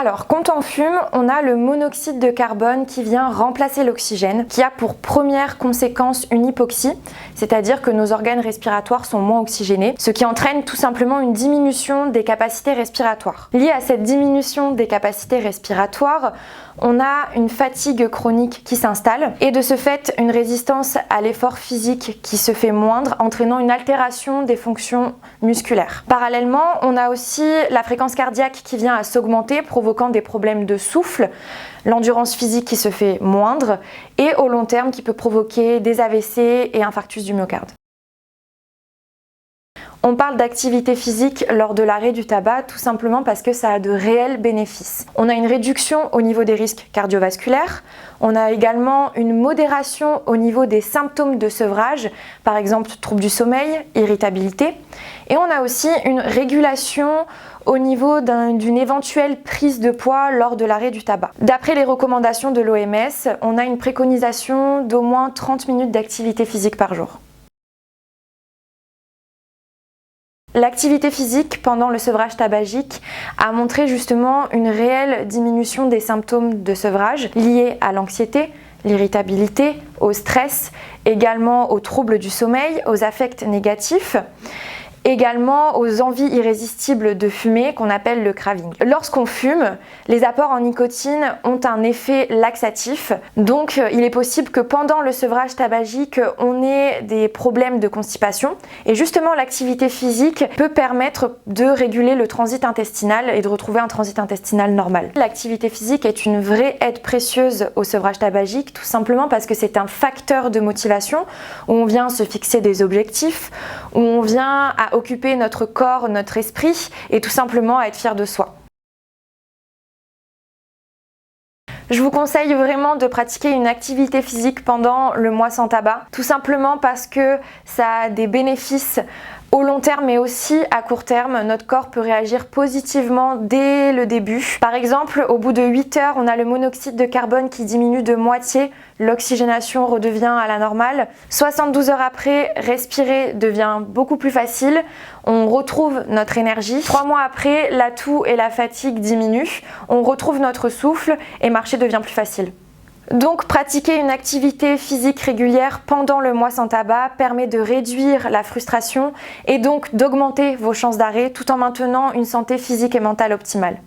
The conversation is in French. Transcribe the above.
Alors, quand on fume, on a le monoxyde de carbone qui vient remplacer l'oxygène, qui a pour première conséquence une hypoxie, c'est-à-dire que nos organes respiratoires sont moins oxygénés, ce qui entraîne tout simplement une diminution des capacités respiratoires. Liée à cette diminution des capacités respiratoires, on a une fatigue chronique qui s'installe et de ce fait une résistance à l'effort physique qui se fait moindre, entraînant une altération des fonctions musculaires. Parallèlement, on a aussi la fréquence cardiaque qui vient à s'augmenter, provoquant des problèmes de souffle, l'endurance physique qui se fait moindre et au long terme qui peut provoquer des AVC et infarctus du myocarde. On parle d'activité physique lors de l'arrêt du tabac tout simplement parce que ça a de réels bénéfices. On a une réduction au niveau des risques cardiovasculaires, on a également une modération au niveau des symptômes de sevrage, par exemple troubles du sommeil, irritabilité, et on a aussi une régulation au niveau d'une éventuelle prise de poids lors de l'arrêt du tabac. D'après les recommandations de l'OMS, on a une préconisation d'au moins 30 minutes d'activité physique par jour. L'activité physique pendant le sevrage tabagique a montré justement une réelle diminution des symptômes de sevrage liés à l'anxiété, l'irritabilité, au stress, également aux troubles du sommeil, aux affects négatifs, également aux envies irrésistibles de fumer qu'on appelle le craving. Lorsqu'on fume, les apports en nicotine ont un effet laxatif, donc il est possible que pendant le sevrage tabagique, on ait des problèmes de constipation et justement l'activité physique peut permettre de réguler le transit intestinal et de retrouver un transit intestinal normal. L'activité physique est une vraie aide précieuse au sevrage tabagique, tout simplement parce que c'est un facteur de motivation où on vient se fixer des objectifs, où on vient à occuper notre corps, notre esprit et tout simplement à être fier de soi. Je vous conseille vraiment de pratiquer une activité physique pendant le mois sans tabac, tout simplement parce que ça a des bénéfices au long terme mais aussi à court terme. Notre corps peut réagir positivement dès le début. Par exemple, au bout de 8 heures, on a le monoxyde de carbone qui diminue de moitié, l'oxygénation redevient à la normale. 72 heures après, respirer devient beaucoup plus facile, on retrouve notre énergie. 3 mois après, la toux et la fatigue diminuent, on retrouve notre souffle et marcher devient plus facile. Donc pratiquer une activité physique régulière pendant le mois sans tabac permet de réduire la frustration et donc d'augmenter vos chances d'arrêt tout en maintenant une santé physique et mentale optimale.